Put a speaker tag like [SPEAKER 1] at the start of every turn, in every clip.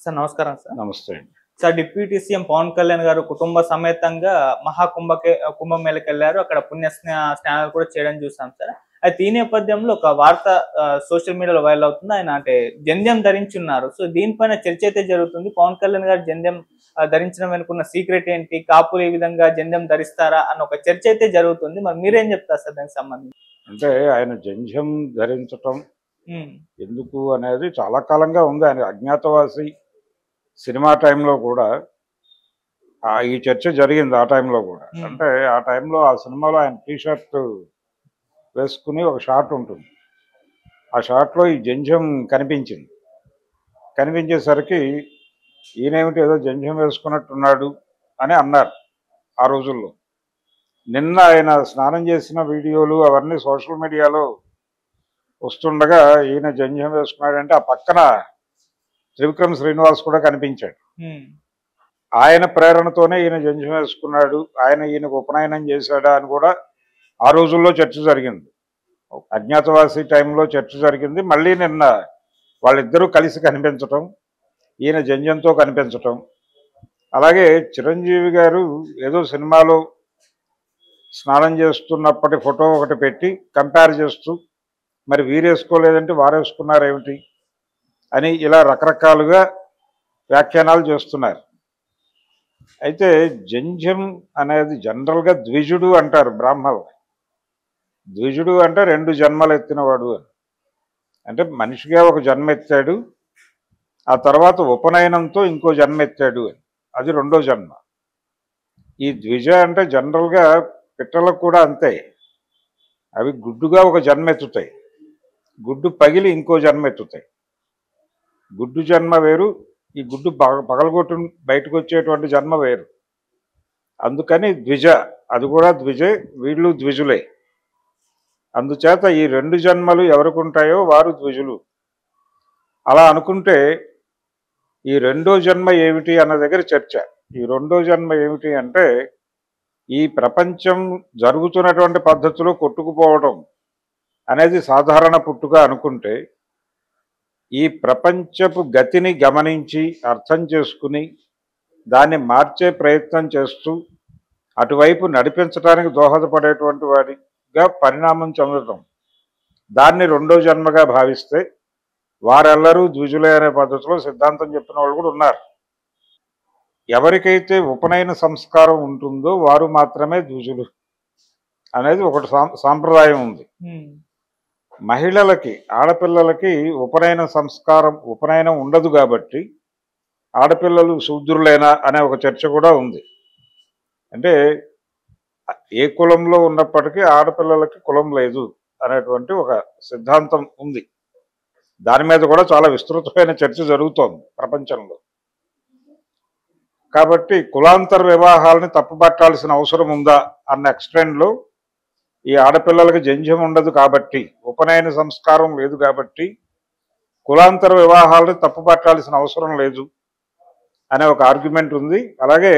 [SPEAKER 1] Sir నమస్కారం sir.
[SPEAKER 2] నమస్తే అండి.
[SPEAKER 1] Sir deputy CM Pavan Kalyan గారు కుటుంబ సమేతంగా కుంభమేళకెళ్లారు. అక్కడ స్నానాలు కూడా చేయడం చూసాం సార్. అయితే ఈ నేపథ్యంలో ఒక వార్త సోషల్ మీడియాలో వైరల్ అవుతుంది. ఆయన అంటే జంధ్యం ధరించున్నారు. సో దీనిపైన చర్చ అయితే జరుగుతుంది. పవన్ కళ్యాణ్ గారు జంధ్యం ధరించడం వెనుకున్న సీక్రెట్ ఏంటి? కాపులు ఈ విధంగా జంధ్యం ధరిస్తారా అన్న ఒక చర్చ అయితే జరుగుతుంది. మరి మీరేం చెప్తారు సార్ దానికి సంబంధించి?
[SPEAKER 2] అంటే ఆయన జంధ్యం ధరించటం ఎందుకు అనేది చాలా కాలంగా ఉంది. ఆయన అజ్ఞాతవాసి సినిమా టైంలో కూడా ఈ చర్చ జరిగింది. ఆ టైంలో కూడా అంటే ఆ టైంలో ఆ సినిమాలో ఆయన టీషర్ట్ వేసుకుని ఒక షాట్ ఉంటుంది. ఆ షాట్లో ఈ జంధ్యం కనిపించింది. కనిపించేసరికి ఈయనేమిటి ఏదో జంధ్యం వేసుకున్నట్టున్నాడు అని అన్నారు ఆ రోజుల్లో. నిన్న ఆయన స్నానం చేసిన వీడియోలు అవన్నీ సోషల్ మీడియాలో వస్తుండగా ఈయన జంధ్యం వేసుకున్నాడంటే ఆ పక్కన త్రివిక్రమ్ శ్రీనివాస్ కూడా కనిపించాడు. ఆయన ప్రేరణతోనే ఈయన జంధ్యం వేసుకున్నాడు, ఈయనకు ఉపనయనం చేశాడా అని కూడా ఆ రోజుల్లో చర్చ జరిగింది. అజ్ఞాతవాసి టైంలో చర్చ జరిగింది. మళ్ళీ నిన్న వాళ్ళిద్దరూ కలిసి కనిపించటం, ఈయన జంధ్యంతో కనిపించటం. అలాగే చిరంజీవి గారు ఏదో సినిమాలో స్నానం చేస్తున్నప్పటి ఫోటో ఒకటి పెట్టి కంపేర్ చేస్తూ మరి వీరేసుకోలేదంటే వారేసుకున్నారేమిటి అని ఇలా రకరకాలుగా వ్యాఖ్యానాలు చేస్తున్నారు. అయితే జంధ్యం అనేది జనరల్గా ద్విజుడు అంటారు బ్రాహ్మణులు. ద్విజుడు అంటే 2 జన్మలు ఎత్తినవాడు అని. అంటే మనిషిగా ఒక జన్మ ఎత్తాడు, ఆ తర్వాత ఉపనయనంతో ఇంకో జన్మ ఎత్తాడు అని. అది 2వ జన్మ. ఈ ద్విజ అంటే జనరల్గా పిట్టలకు కూడా అంతే. అవి గుడ్డుగా ఒక జన్మ ఎత్తుతాయి, గుడ్డు పగిలి ఇంకో జన్మ ఎత్తుతాయి. గుడ్డు జన్మ వేరు, ఈ గుడ్డు పగలగొట్టు బయటకు వచ్చేటువంటి జన్మ వేరు. అందుకని ద్విజ, అది కూడా ద్విజే, వీళ్ళు ద్విజులే. అందుచేత ఈ 2 జన్మలు ఎవరికి ఉంటాయో వారు ద్విజులు. అలా అనుకుంటే ఈ 2వ జన్మ ఏమిటి అన్న దగ్గర చర్చ. ఈ 2వ జన్మ ఏమిటి అంటే ఈ ప్రపంచం జరుగుతున్నటువంటి పద్ధతిలో కొట్టుకుపోవడం అనేది సాధారణ పుట్టుక అనుకుంటే, ఈ ప్రపంచపు గతిని గమనించి అర్థం చేసుకుని దాన్ని మార్చే ప్రయత్నం చేస్తూ అటువైపు నడిపించడానికి దోహదపడేటువంటి వాడిగా పరిణామం చెందటం, దాన్ని 2వ జన్మగా భావిస్తే వారెల్లరూ ద్విజులే అనే పద్ధతిలో సిద్ధాంతం చెప్పిన వాళ్ళు కూడా ఉన్నారు. ఎవరికైతే ఉపనయన సంస్కారం ఉంటుందో వారు మాత్రమే ద్విజులు అనేది ఒకటి సాంప్రదాయం ఉంది. మహిళలకి, ఆడపిల్లలకి ఉపనయనం ఉండదు కాబట్టి ఆడపిల్లలు శూద్రులేనా అనే ఒక చర్చ కూడా ఉంది. అంటే ఏ కులంలో ఉన్నప్పటికీ ఆడపిల్లలకి కులం లేదు అనేటువంటి ఒక సిద్ధాంతం ఉంది. దాని మీద కూడా చాలా విస్తృతమైన చర్చ జరుగుతోంది ప్రపంచంలో. కాబట్టి కులాంతర వివాహాలని తప్పుపట్టాల్సిన అవసరం ఉందా అన్న ఎక్స్టెండ్లో ఈ ఆడపిల్లలకి జంధ్యం ఉండదు కాబట్టి, ఉపనయన సంస్కారం లేదు కాబట్టి కులాంతర వివాహాలని తప్పుపట్టాల్సిన అవసరం లేదు అనే ఒక ఆర్గ్యుమెంట్ ఉంది. అలాగే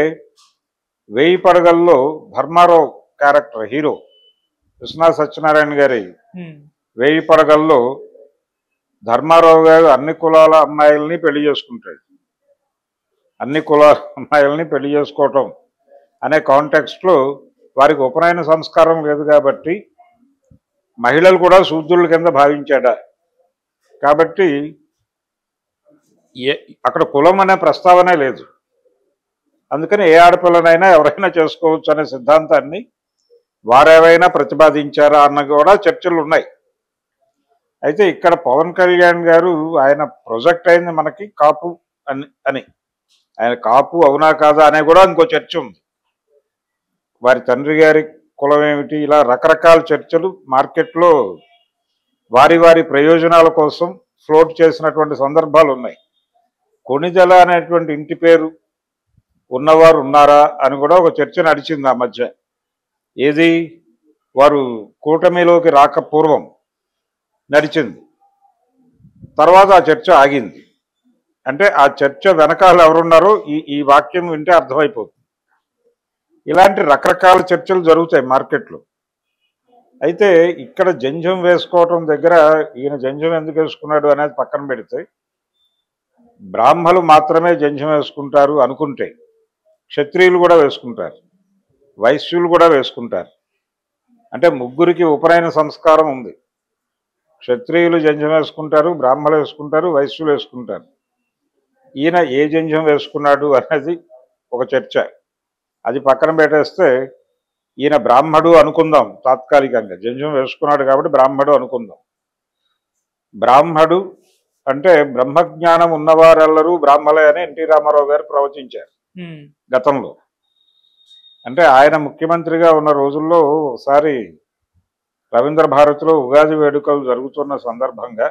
[SPEAKER 2] 1000 పడగల్లో ధర్మారావు క్యారెక్టర్ హీరో విశ్వనాథ్ సత్యనారాయణ గారి 1000 పడగల్లో ధర్మారావు గారు అన్ని కులాల అమ్మాయిల్ని పెళ్లి చేసుకుంటాడు. అన్ని కులాల అమ్మాయిల్ని పెళ్లి చేసుకోవటం అనే కాంటెక్స్ట్లో వారికి ఉపనయన సంస్కారం లేదు కాబట్టి మహిళలు కూడా శూద్రుల కింద భావించాడా. కాబట్టి అక్కడ కులం అనే ప్రస్తావనే లేదు. అందుకని ఏ ఆడపిల్లనైనా ఎవరైనా చేసుకోవచ్చు అనే సిద్ధాంతాన్ని వారేవైనా ప్రతిపాదించారా అన్న కూడా చర్చలు ఉన్నాయి. అయితే ఇక్కడ పవన్ కళ్యాణ్ గారు ఆయన ప్రొజెక్ట్ అయింది మనకి కాపు అని. ఆయన కాపు అవునా కాదా అనే కూడా ఇంకో చర్చ ఉంది. వారి తండ్రి గారి కులం ఏమిటి, ఇలా రకరకాల చర్చలు మార్కెట్లో వారి వారి ప్రయోజనాల కోసం ఫ్లోట్ చేసినటువంటి సందర్భాలు ఉన్నాయి. కొణిదెల అనేటువంటి ఇంటి పేరు ఉన్నవారు ఉన్నారా అని కూడా ఒక చర్చ నడిచింది ఆ మధ్య. ఏది, వారు కూటమిలోకి రాక పూర్వం నడిచింది. తర్వాత ఆ చర్చ ఆగింది. అంటే ఆ చర్చ వెనకాల ఎవరున్నారో ఈ వాక్యం వింటే అర్థమైపోతుంది. ఇలాంటి రకరకాల చర్చలు జరుగుతాయి మార్కెట్లో. అయితే ఇక్కడ జంధ్యం వేసుకోవటం దగ్గర ఈయన జంధ్యం ఎందుకు వేసుకున్నాడు అనేది పక్కన పెడితే, బ్రాహ్మలు మాత్రమే జంధ్యం వేసుకుంటారు అనుకుంటే క్షత్రియులు కూడా వేసుకుంటారు, వైశ్యులు కూడా వేసుకుంటారు. అంటే ముగ్గురికి ఉపనయన సంస్కారం ఉంది. క్షత్రియులు జంధ్యం వేసుకుంటారు, బ్రాహ్మలు వేసుకుంటారు, వైశ్యులు వేసుకుంటారు. ఈయన ఏ జంధ్యం వేసుకున్నాడు అనేది ఒక చర్చ. అది పక్కన పెట్టేస్తే ఈయన బ్రాహ్మడు అనుకుందాం తాత్కాలికంగా, జంధ్యం వేసుకున్నాడు కాబట్టి బ్రాహ్మడు అనుకుందాం. బ్రాహ్మడు అంటే బ్రహ్మజ్ఞానం ఉన్నవారెల్లరూ బ్రాహ్మలే అని ఎన్టీ రామారావు గారు ప్రవచించారు గతంలో. అంటే ఆయన ముఖ్యమంత్రిగా ఉన్న రోజుల్లో ఒకసారి రవీంద్ర భారతిలో ఉగాది వేడుకలు జరుగుతున్న సందర్భంగా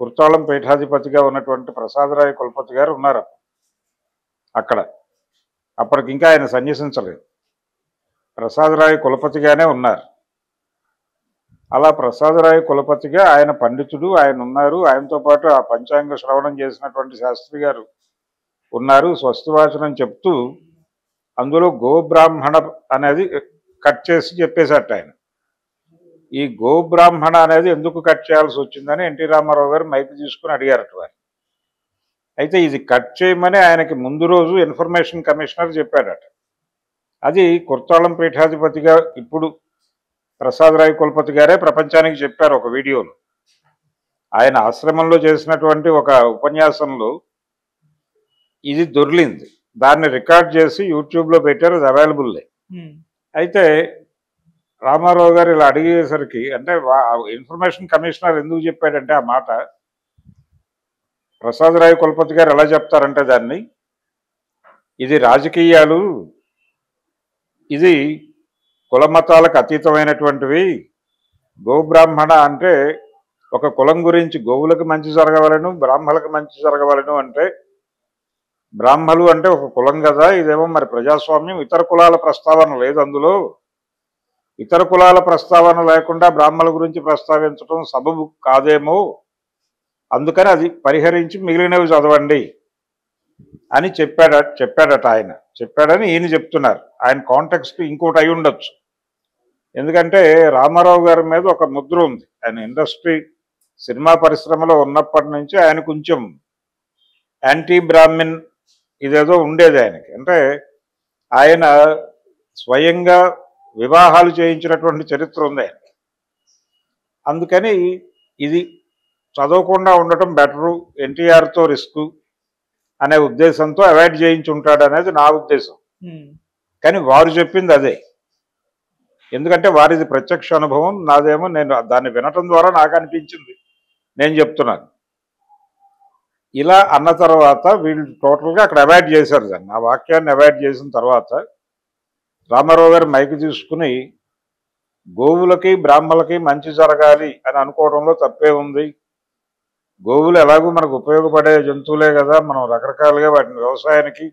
[SPEAKER 2] కుర్తాళం పీఠాధిపతిగా ఉన్నటువంటి ప్రసాదరాయ కులపతి గారు ఉన్నారు అక్కడ. అప్పటికి ఇంకా ఆయన సన్యసించలేదు, ప్రసాదరాయ కులపతిగానే ఉన్నారు. అలా ప్రసాదరాయ కులపతిగా ఆయన పండితుడు, ఆయన ఉన్నారు. ఆయనతో పాటు ఆ పంచాంగ శ్రవణం చేసినటువంటి శాస్త్రి గారు ఉన్నారు. స్వస్తివాచనం చెప్తూ అందులో గోబ్రాహ్మణ అనేది కట్ చేసి చెప్పేశాట ఆయన. ఈ గోబ్రాహ్మణ అనేది ఎందుకు కట్ చేయాల్సి వచ్చిందని ఎన్టీ రామారావు గారు మైక్ తీసుకుని అడిగారట వారు. అయితే ఇది కట్ చేయమని ఆయనకి ముందు రోజు ఇన్ఫర్మేషన్ కమిషనర్ చెప్పాడట. అది కుర్తాళం పీఠాధిపతిగా ఇప్పుడు ప్రసాదరాయ కులపతి గారే ప్రపంచానికి చెప్పారు ఒక వీడియోలో. ఆయన ఆశ్రమంలో చేసినటువంటి ఒక ఉపన్యాసంలో ఇది దొర్లింది, దాన్ని రికార్డ్ చేసి యూట్యూబ్లో పెట్టారు, అది అవైలబుల్లే. అయితే రామారావు గారు ఇలా అడిగేసరికి, అంటే ఇన్ఫర్మేషన్ కమిషనర్ ఎందుకు చెప్పాడంటే ఆ మాట, ప్రసాదరాయ కులపతి గారు ఎలా చెప్తారంటే దాన్ని, ఇది రాజకీయాలు, ఇది కుల మతాలకు అతీతమైనటువంటివి. గోబ్రాహ్మణ అంటే ఒక కులం గురించి గోవులకు మంచి జరగవలను, బ్రాహ్మణులకు మంచి జరగవలను అంటే, బ్రాహ్మలు అంటే ఒక కులం కదా, ఇదేమో మరి ప్రజాస్వామ్యం, ఇతర కులాల ప్రస్తావన లేదు అందులో. ఇతర కులాల ప్రస్తావన లేకుండా బ్రాహ్మణుల గురించి ప్రస్తావించడం సబబు కాదేమో, అందుకని అది పరిహరించి మిగిలినవి చదవండి అని చెప్పాడట ఆయన. చెప్పాడని ఈయన చెప్తున్నారు. ఆయన కాంటెక్స్ట్ ఇంకోటి అయి ఉండొచ్చు. ఎందుకంటే రామారావు గారి మీద ఒక ముద్ర ఉంది. ఆయన ఇండస్ట్రీ సినిమా పరిశ్రమలో ఉన్నప్పటి నుంచి ఆయన కొంచెం యాంటీ బ్రాహ్మిన్ ఇదేదో ఉండేది ఆయనకి. అంటే ఆయన స్వయంగా వివాహాలు చేయించినటువంటి చరిత్ర ఉంది ఆయనకి. అందుకని ఇది చదవకుండా ఉండటం బెటరు, ఎన్టీఆర్తో రిస్క్ అనే ఉద్దేశంతో అవాయిడ్ చేయించి ఉంటాడు అనేది నా ఉద్దేశం. కానీ వారు చెప్పింది అదే. ఎందుకంటే వారిది ప్రత్యక్ష అనుభవం, నాదేమో నేను దాన్ని వినటం ద్వారా నాకు అనిపించింది, నేను చెప్తున్నాను. ఇలా అన్న తర్వాత వీళ్ళు టోటల్గా అక్కడ అవాయిడ్ చేశారు దాన్ని. ఆ వాక్యాన్ని అవాయిడ్ చేసిన తర్వాత రామారావు గారు మైక్ తీసుకుని, గోవులకి బ్రాహ్మణులకి మంచి జరగాలి అని అనుకోవడంలో తప్పే ఉంది. గోవులు ఎలాగూ మనకు ఉపయోగపడే జంతువులే కదా, మనం రకరకాలుగా వాటిని వ్యవసాయానికి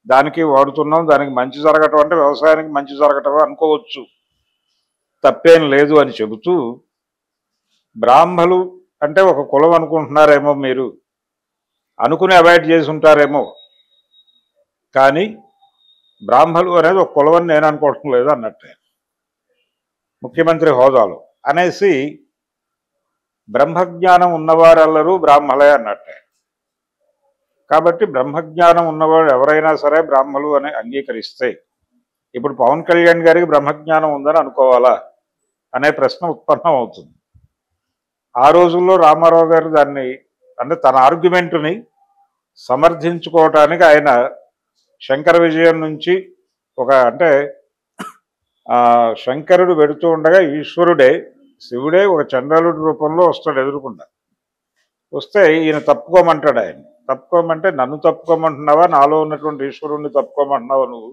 [SPEAKER 2] దానికి వాడుతున్నాం, దానికి మంచి జరగటం అంటే వ్యవసాయానికి మంచి జరగటం అనుకోవచ్చు, తప్పేం లేదు అని చెబుతూ, బ్రాహ్మలు అంటే ఒక కులం అనుకుంటున్నారేమో, మీరు అనుకుని అవాయిడ్ చేసి ఉంటారేమో, కానీ బ్రాహ్మలు అనేది ఒక కులం అని నేను అనుకోవటం లేదు అన్నట్టే ముఖ్యమంత్రి హోదాలో అనేసి, బ్రహ్మజ్ఞానం ఉన్నవారెల్లరూ బ్రాహ్మలే అన్నట్టే. కాబట్టి బ్రహ్మజ్ఞానం ఉన్నవాడు ఎవరైనా సరే బ్రాహ్మలు అని అంగీకరిస్తే, ఇప్పుడు పవన్ కళ్యాణ్ గారికి బ్రహ్మజ్ఞానం ఉందని అనుకోవాలా అనే ప్రశ్న ఉత్పన్నం అవుతుంది. ఆ రోజుల్లో రామారావు గారు దాన్ని, అంటే తన ఆర్గ్యుమెంటుని సమర్థించుకోవటానికి ఆయన శంకర విజయం నుంచి ఒక, అంటే శంకరుడు వెడుతూ ఉండగా ఈశ్వరుడే, శివుడే ఒక చండాలుడి రూపంలో వస్తాడు ఎదురుకుండా. వస్తే ఈయన తప్పుకోమంటాడు. ఆయన తప్పుకోమంటే, నన్ను తప్పుకోమంటున్నావా, నాలో ఉన్నటువంటి ఈశ్వరుణ్ణి తప్పుకోమంటున్నావా నువ్వు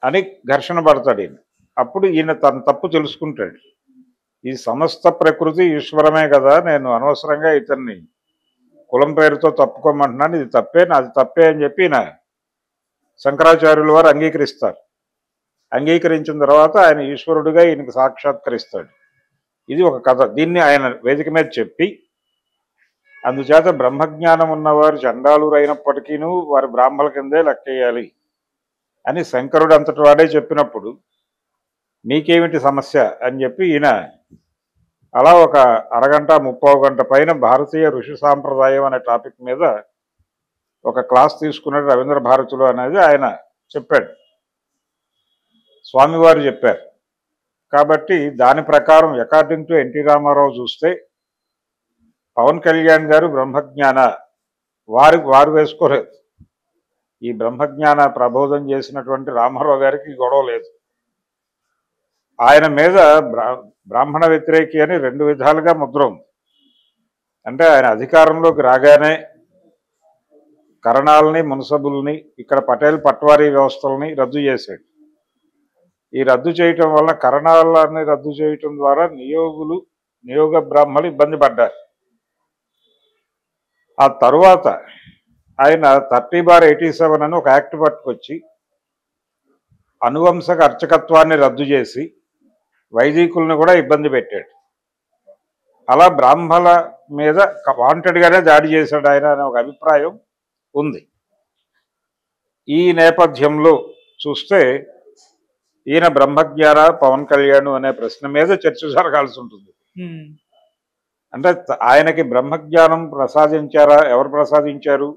[SPEAKER 2] అని ఘర్షణ పడతాడు ఈయన. అప్పుడు ఈయన తన తప్పు తెలుసుకుంటాడు. ఈ సమస్త ప్రకృతి ఈశ్వరమే కదా, నేను అనవసరంగా ఇతన్ని కులం పేరుతో తప్పుకోమంటున్నాను, ఇది తప్పే, నాది తప్పే అని చెప్పి ఈయన శంకరాచార్యుల వారు అంగీకరిస్తారు. అంగీకరించిన తర్వాత ఆయన ఈశ్వరుడిగా ఈయనకు సాక్షాత్కరిస్తాడు. ఇది ఒక కథ. దీన్ని ఆయన వేదిక మీద చెప్పి, అందుచేత బ్రహ్మజ్ఞానం ఉన్నవారు చండాలురు అయినప్పటికీను వారి బ్రాహ్మణుల కిందే లెక్కేయాలి అని శంకరుడు అంతటి వాడే చెప్పినప్పుడు మీకేమిటి సమస్య అని చెప్పి ఈయన అలా ఒక అరగంట 30 గంట పైన భారతీయ ఋషి సాంప్రదాయం అనే టాపిక్ మీద ఒక క్లాస్ తీసుకున్నాడు రవీంద్ర భారతిలో అనేది ఆయన చెప్పాడు, స్వామివారు చెప్పారు. కాబట్టి దాని ప్రకారం అకార్డింగ్ టు ఎన్టీ రామారావు చూస్తే పవన్ కళ్యాణ్ గారు బ్రహ్మజ్ఞాన వారు వేసుకోలేదు. ఈ బ్రహ్మజ్ఞాన ప్రబోధం చేసినటువంటి రామారావు గారికి గొడవ లేదు. ఆయన మీద బ్రాహ్మణ వ్యతిరేకి అని 2 విధాలుగా ముద్ర ఉంది. అంటే ఆయన అధికారంలోకి రాగానే కరణాలని, మున్సబుల్ని, ఇక్కడ పటేల్ పట్వారీ వ్యవస్థలని రద్దు చేశాడు. ఈ రద్దు చేయటం వల్ల కరణాలని రద్దు చేయటం ద్వారా నియోగ బ్రాహ్మణులు ఇబ్బంది పడ్డారు. ఆ తరువాత ఆయన 30/87 అని ఒక యాక్ట్ పట్టుకొచ్చి అనువంశక అర్చకత్వాన్ని రద్దు చేసి వైదికులను కూడా ఇబ్బంది పెట్టాడు. అలా బ్రాహ్మణుల మీద వాంటెడ్గానే దాడి చేశాడు ఆయన అనే ఒక అభిప్రాయం ఉంది. ఈ నేపథ్యంలో చూస్తే ఈయన బ్రహ్మజ్ఞాన పవన్ కళ్యాణ్ అనే ప్రశ్న మీద చర్చ జరగాల్సి ఉంటుంది. అంటే ఆయనకి బ్రహ్మజ్ఞానం ప్రసాదించారా, ఎవరు ప్రసాదించారు,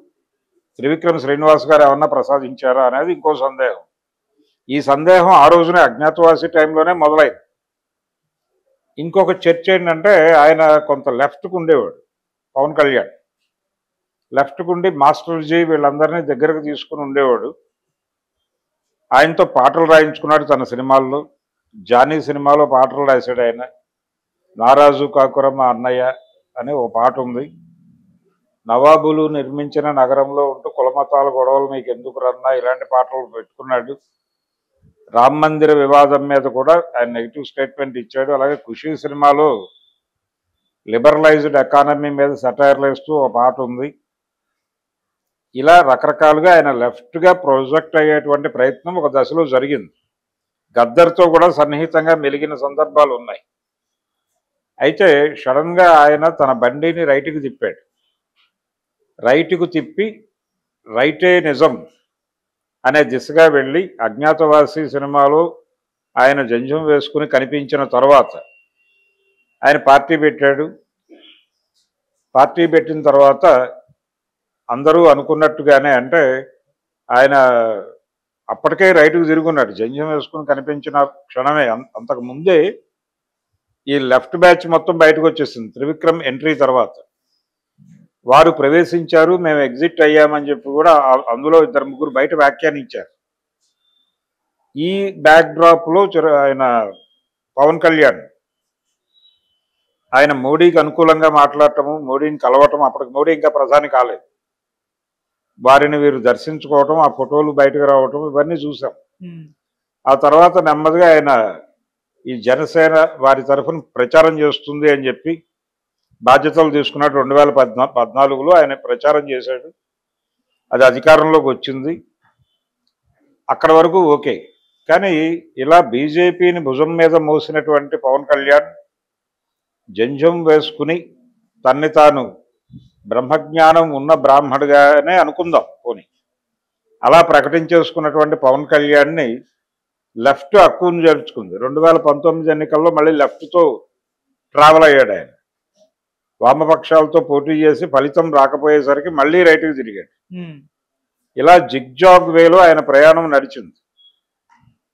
[SPEAKER 2] త్రివిక్రమ్ శ్రీనివాస్ గారు ఏమన్నా ప్రసాదించారా అనేది ఇంకో సందేహం. ఈ సందేహం ఆ రోజునే అజ్ఞాతవాసి టైంలోనే మొదలైంది. ఇంకొక చర్చ ఏంటంటే ఆయన కొంత లెఫ్ట్కు ఉండేవాడు పవన్ కళ్యాణ్. లెఫ్ట్కు ఉండి మాస్టర్జీ వీళ్ళందరినీ దగ్గరకు తీసుకుని ఉండేవాడు. ఆయనతో పాటలు రాయించుకున్నాడు తన సినిమాల్లో. జానీ సినిమాలో పాటలు రాశాడు ఆయన. నారాజు కాకురమ్మ అన్నయ్య అనే ఓ పాట ఉంది. నవాబులు నిర్మించిన నగరంలో ఉంటూ కులమతాల గొడవలు మీకు ఎందుకు రన్నా ఇలాంటి పాటలు పెట్టుకున్నాడు. రామ మందిర వివాదం మీద కూడా ఆయన నెగిటివ్ స్టేట్మెంట్ ఇచ్చాడు. అలాగే ఖుషీ సినిమాలో లిబరలైజ్డ్ ఎకానమీ మీద సెటైర్లు వేస్తూ ఒక పాట ఉంది. ఇలా రకరకాలుగా ఆయన లెఫ్ట్గా ప్రొజెక్ట్ అయ్యేటువంటి ప్రయత్నం ఒక దశలో జరిగింది. గద్దర్తో కూడా సన్నిహితంగా మెలిగిన సందర్భాలు ఉన్నాయి. అయితే సడన్గా ఆయన తన బండిని రైట్కి తిప్పాడు. రైట్కు తిప్పి రైటే నిజం అనే దిశగా వెళ్ళి అజ్ఞాతవాసి సినిమాలో ఆయన జంజం వేసుకుని కనిపించిన తర్వాత ఆయన పార్టీ పెట్టాడు. పార్టీ పెట్టిన తర్వాత అందరూ అనుకున్నట్టుగానే, అంటే ఆయన అప్పటికే రైటుకు తిరుగున్నాడు. జంజం వేసుకుని కనిపించిన క్షణమే అంతకు ముందే ఈ లెఫ్ట్ బ్యాచ్ మొత్తం బయటకు వచ్చేసింది. త్రివిక్రమ్ ఎంట్రీ తర్వాత వారు ప్రవేశించారు, మేము ఎగ్జిట్ అయ్యామని చెప్పి కూడా అందులో 2-3 బయట వ్యాఖ్యానించారు. ఈ బ్యాక్ డ్రాప్లో ఆయన పవన్ కళ్యాణ్ ఆయన మోడీకి అనుకూలంగా మాట్లాడటము, మోడీని కలవటం, అప్పటికి మోడీ ఇంకా ప్రధాని కాలేదు, వారిని వీరు దర్శించుకోవటం, ఆ ఫోటోలు బయటకు రావటం, ఇవన్నీ చూసాం. ఆ తర్వాత నెమ్మదిగా ఆయన ఈ జనసేన వారి తరఫున ప్రచారం చేస్తుంది అని చెప్పి బాధ్యతలు తీసుకున్నాడు. 2014లో ఆయన ప్రచారం చేశాడు. అది అధికారంలోకి వచ్చింది. అక్కడ వరకు ఓకే. కానీ ఇలా బీజేపీని భుజం మీద మోసినటువంటి పవన్ కళ్యాణ్ జంజం వేసుకుని తన్ని తాను బ్రహ్మజ్ఞానం ఉన్న బ్రాహ్మడుగానే అనుకుందాం పోనీ, అలా ప్రకటించేసుకున్నటువంటి పవన్ కళ్యాణ్ని లెఫ్ట్ హక్కును చేర్చుకుంది. 2019 ఎన్నికల్లో మళ్ళీ లెఫ్ట్తో ట్రావెల్ అయ్యాడు ఆయన. వామపక్షాలతో పోటీ చేసి ఫలితం రాకపోయేసరికి మళ్ళీ రైట్కి తిరిగాడు. ఇలా జిగ్జాగ్ వేలో ఆయన ప్రయాణం నడిచింది.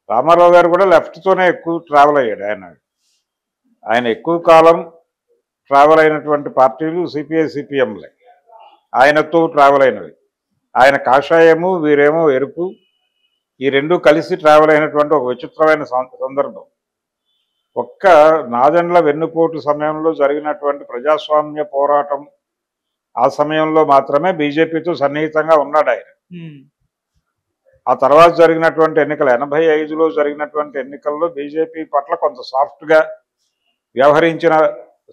[SPEAKER 2] రామారావు గారు కూడా లెఫ్ట్తోనే ఎక్కువ ట్రావెల్ అయ్యాడు. ఆయన ఎక్కువ కాలం ట్రావెల్ అయినటువంటి పార్టీలు సిపిఐ సిపిఎంలే ఆయనతో ట్రావెల్ అయినవి. ఆయన కాషాయము, వీరేమో ఎరుపు, ఈ రెండు కలిసి ట్రావెల్ అయినటువంటి ఒక విచిత్రమైన సందర్భం. ఒక్క నాదెండ్ల వెన్నుపోటు సమయంలో జరిగినటువంటి ప్రజాస్వామ్య పోరాటం, ఆ సమయంలో మాత్రమే బీజేపీతో సన్నిహితంగా ఉన్నాడు ఆయన. ఆ తర్వాత జరిగినటువంటి ఎన్నికలు 85లో జరిగినటువంటి ఎన్నికల్లో బీజేపీ పట్ల కొంత సాఫ్ట్గా వ్యవహరించిన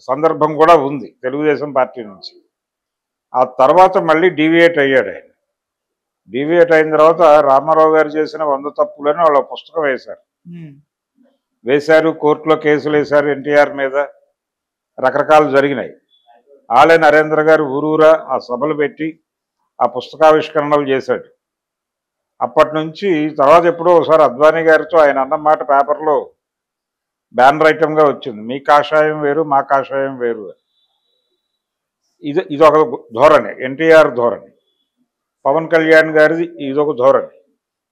[SPEAKER 2] సందర్భం కూడా ఉంది తెలుగుదేశం పార్టీ నుంచి. ఆ తర్వాత మళ్ళీ డీవియేట్ అయ్యాడు ఆయన. డీవియేట్ అయిన తర్వాత రామారావు గారు చేసిన 100 తప్పులని వాళ్ళ పుస్తకం వేశారు, కోర్టులో కేసులు వేశారు ఎన్టీఆర్ మీద, రకరకాలు జరిగినాయి. ఆలే నరేంద్ర గారు ఊరూరా ఆ సభలు పెట్టి ఆ పుస్తకావిష్కరణలు చేశాడు. అప్పటి నుంచి తర్వాత ఎప్పుడో ఒకసారి అద్వానీ గారితో ఆయన అన్నమాట పేపర్లో బ్యానర్ ఐటమ్గా వచ్చింది, మీ కాషాయం వేరు మా కాషాయం వేరు. ఇది ఒక ధోరణి, ఎన్టీఆర్ ధోరణి. పవన్ కళ్యాణ్ గారిది ఇదొక ధోరణి.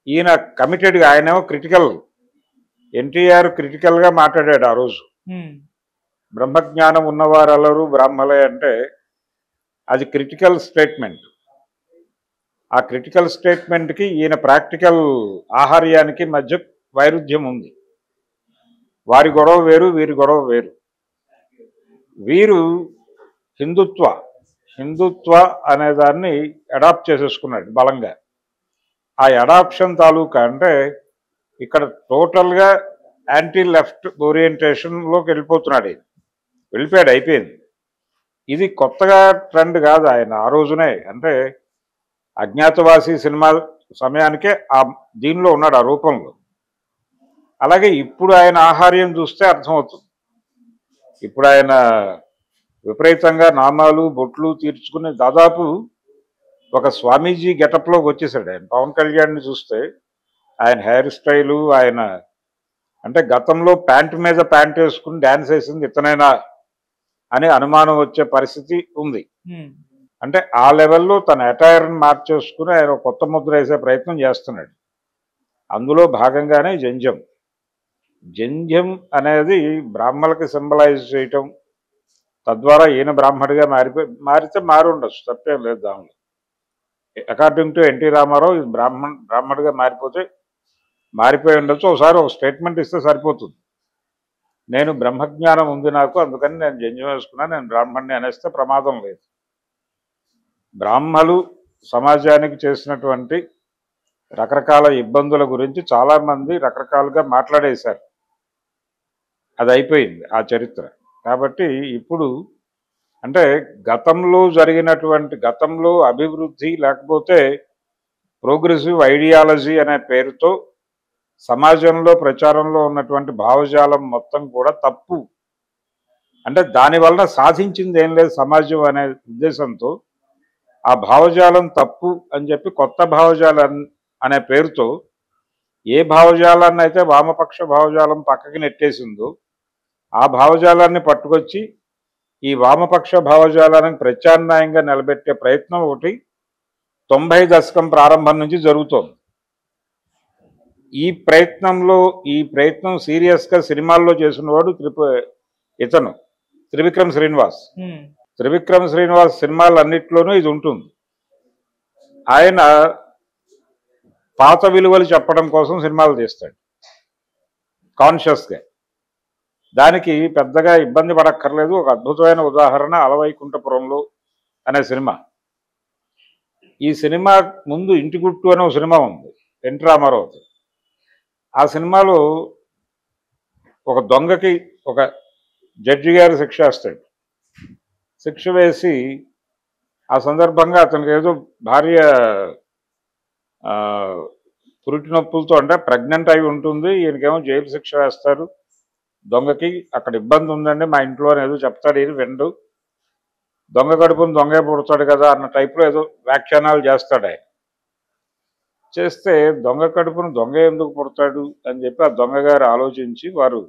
[SPEAKER 2] ఈయన కమిటెడ్గా, ఆయనేమో క్రిటికల్, ఎన్టీఆర్ క్రిటికల్గా మాట్లాడాడు ఆ రోజు. బ్రహ్మజ్ఞానం ఉన్నవారెల్లరూ బ్రాహ్మలే అంటే అది క్రిటికల్ స్టేట్మెంట్. ఆ క్రిటికల్ స్టేట్మెంట్కి ఈయన ప్రాక్టికల్ ఆహార్యానికి మధ్య వైరుధ్యం ఉంది. వారి గొడవ వేరు, వీరి గొడవ వేరు. వీరు హిందుత్వ అనే దాన్ని అడాప్ట్ చేసేసుకున్నాడు బలంగా. ఆ అడాప్షన్ తాలూకా అంటే ఇక్కడ టోటల్గా యాంటీ లెఫ్ట్ ఓరియంటేషన్లోకి వెళ్ళిపోయాడు, అయిపోయింది. ఇది కొత్తగా ట్రెండ్ కాదు. ఆయన ఆ రోజునే, అంటే అజ్ఞాతవాసి సినిమా సమయానికే దీనిలో ఉన్నాడు, ఆ రూపంలో. అలాగే ఇప్పుడు ఆయన ఆహార్యం చూస్తే అర్థమవుతుంది. ఇప్పుడు ఆయన విపరీతంగా నామాలు బొట్లు తీర్చుకుని దాదాపు ఒక స్వామీజీ గెటప్లోకి వచ్చేసాడు ఆయన. పవన్ కళ్యాణ్ని చూస్తే ఆయన హెయిర్ స్టైలు, ఆయన అంటే గతంలో ప్యాంటు మీద ప్యాంట్ వేసుకుని డ్యాన్స్ వేసింది ఇతనైనా అని అనుమానం వచ్చే పరిస్థితి ఉంది. అంటే ఆ లెవెల్లో తన అటైర్ని మార్చేసుకుని ఆయన కొత్త ముద్ర వేసే ప్రయత్నం చేస్తున్నాడు. అందులో భాగంగానే జంధ్యం అనేది బ్రాహ్మణులకి సింబలైజ్ చేయటం, తద్వారా ఈయన బ్రాహ్మడిగా మారితే మారి ఉండొచ్చు, తప్పేం లేదు దానిలో. అకార్డింగ్ టు ఎన్టీ రామారావు ఇది బ్రాహ్మడిగా మారిపోయి ఉండొచ్చు. ఒకసారి ఒక స్టేట్మెంట్ ఇస్తే సరిపోతుంది, నేను బ్రహ్మజ్ఞానం ఉంది నాకు, అందుకని నేను జంధ్యం వేసుకున్నాను, నేను బ్రాహ్మణ్ణి అనేస్తే ప్రమాదం లేదు. బ్రాహ్మలు సమాజానికి చేసినటువంటి రకరకాల ఇబ్బందుల గురించి చాలామంది రకరకాలుగా మాట్లాడేశారు. అది అయిపోయింది ఆ చరిత్ర. కాబట్టి ఇప్పుడు అంటే గతంలో అభివృద్ధి లేకపోతే ప్రోగ్రెసివ్ ఐడియాలజీ అనే పేరుతో సమాజంలో ప్రచారంలో ఉన్నటువంటి భావజాలం మొత్తం కూడా తప్పు. అంటే దానివల్ల సాధించింది ఏం లేదు సమాజం అనే ఉద్దేశంతో ఆ భావజాలం తప్పు అని చెప్పి కొత్త భావజాలం అనే పేరుతో ఏ భావజాలాన్ని అయితే వామపక్ష భావజాలం పక్కకి నెట్టేసిందో ఆ భావజాలాన్ని పట్టుకొచ్చి ఈ వామపక్ష భావజాలానికి ప్రత్యామ్నాయంగా నిలబెట్టే ప్రయత్నం ఒకటి 90 దశకం ప్రారంభం నుంచి జరుగుతోంది. ఈ ప్రయత్నం సీరియస్గా సినిమాల్లో చేసినవాడు ఇతను త్రివిక్రమ్ శ్రీనివాస్. త్రివిక్రమ్ శ్రీనివాస్ సినిమాలన్నింటిలోనూ ఇది ఉంటుంది. ఆయన పాత విలువలు చెప్పడం కోసం సినిమాలు తీస్తాడు కాన్షియస్గా. దానికి పెద్దగా ఇబ్బంది పడక్కర్లేదు. ఒక అద్భుతమైన ఉదాహరణ అలవైకుంఠపురంలో అనే సినిమా. ఈ సినిమా ముందు ఇంటి గుట్టు అనే ఒక సినిమా ఉంది ఎన్టీ రామారావు. ఆ సినిమాలో ఒక దొంగకి ఒక జడ్జి గారు శిక్ష వేస్తాడు. శిక్ష వేసి ఆ సందర్భంగా అతనికి ఏదో భార్య పురిటి నొప్పులతో, అంటే ప్రెగ్నెంట్ అయి ఉంటుంది, ఈయనకేమో జైలు శిక్ష వేస్తారు. దొంగకి అక్కడ ఇబ్బంది ఉందండి మా ఇంట్లో అని ఏదో చెప్తాడు. ఈయన విండు. దొంగ కడుపుని దొంగే పుడతాడు కదా అన్న టైప్లో ఏదో వ్యాఖ్యానాలు చేస్తాడు ఆయన. చేస్తే దొంగ కడుపును దొంగ ఎందుకు పుడతాడు అని చెప్పి ఆ దొంగ గారు ఆలోచించి వారు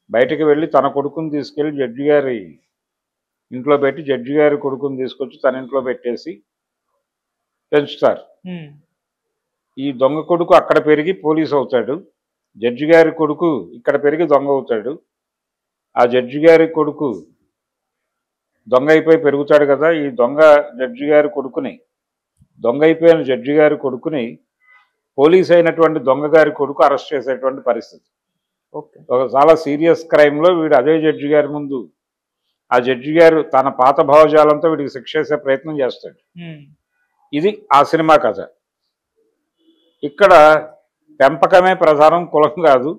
[SPEAKER 2] బయటికి వెళ్ళి తన కొడుకుని తీసుకెళ్ళి జడ్జి గారి ఇంట్లో పెట్టి జడ్జి గారి కొడుకుని తీసుకొచ్చి తన ఇంట్లో పెట్టేసి పెంచుతారు. ఈ దొంగ కొడుకు అక్కడ పెరిగి పోలీసు అవుతాడు, జడ్జి గారి కొడుకు ఇక్కడ పెరిగి దొంగ అవుతాడు. ఆ జడ్జి గారి కొడుకు దొంగ అయిపోయి పెరుగుతాడు కదా. ఈ దొంగ అయిపోయిన జడ్జి గారి కొడుకుని పోలీస్ అయినటువంటి దొంగ గారి కొడుకు అరెస్ట్ చేసేటువంటి పరిస్థితి. ఒక చాలా సీరియస్ క్రైమ్లో వీడు అదే జడ్జి గారి ముందు ఆ జడ్జి గారు తన పాత భావజాలంతో వీడికి శిక్ష చేసే ప్రయత్నం చేస్తాడు. ఇది ఆ సినిమా కథ. ఇక్కడ పెంపకమే ప్రధానం, కులం కాదు.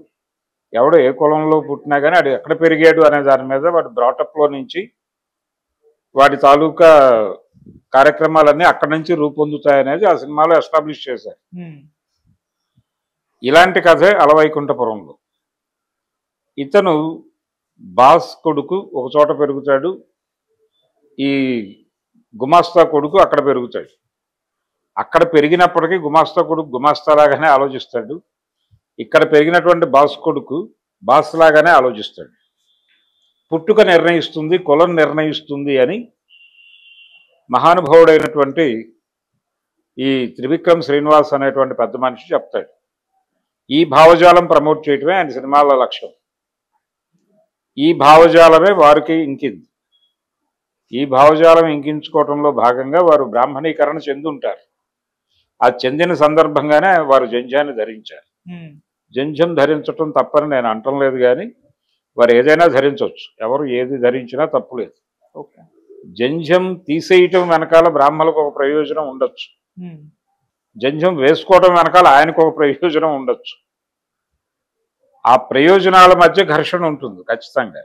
[SPEAKER 2] ఎవడో ఏ కులంలో పుట్టినా కానీ వాడు ఎక్కడ పెరిగాడు అనే దాని మీద వాడు బ్రాటప్లో నుంచి వాడి తాలూకా కార్యక్రమాలన్నీ అక్కడి నుంచి రూపొందుతాయనేది ఆ సినిమాలో ఎస్టాబ్లిష్ చేశారు. ఇలాంటి కథే అలవైకుంఠపురంలో. ఇతను బాస్ కొడుకు ఒక చోట పెరుగుతాడు, ఈ గుమాస్తా కొడుకు అక్కడ పెరుగుతాడు. అక్కడ పెరిగినప్పటికీ గుమాస్తా కొడుకు గుమాస్తాలాగానే ఆలోచిస్తాడు. ఇక్కడ పెరిగినటువంటి బాస్ కొడుకు బాస్ లాగానే ఆలోచిస్తాడు. పుట్టుక నిర్ణయిస్తుంది, కులం నిర్ణయిస్తుంది అని మహానుభావుడైనటువంటి ఈ త్రివిక్రమ్ శ్రీనివాస్ అనేటువంటి పెద్ద మనిషి చెప్తాడు. ఈ భావజాలం ప్రమోట్ చేయటమే ఆయన సినిమాల లక్ష్యం. ఈ భావజాలమే వారికి ఇంకింది. ఈ భావజాలం ఇంకించుకోవటంలో భాగంగా వారు బ్రాహ్మణీకరణ చెందుంటారు. ఆ చెందిన సందర్భంగానే వారు జంధ్యాన్ని ధరించారు. జంధ్యం ధరించటం తప్పని నేను అంటం లేదు, కానీ వారు ఏదైనా ధరించవచ్చు. ఎవరు ఏది ధరించినా తప్పులేదు. జంధ్యం తీసేయటం వెనకాల బ్రాహ్మణులకు ఒక ప్రయోజనం ఉండొచ్చు, జంధ్యం వేసుకోవటం వెనకాల ఆయనకు ఒక ప్రయోజనం ఉండొచ్చు. ఆ ప్రయోజనాల మధ్య ఘర్షణ ఉంటుంది ఖచ్చితంగా.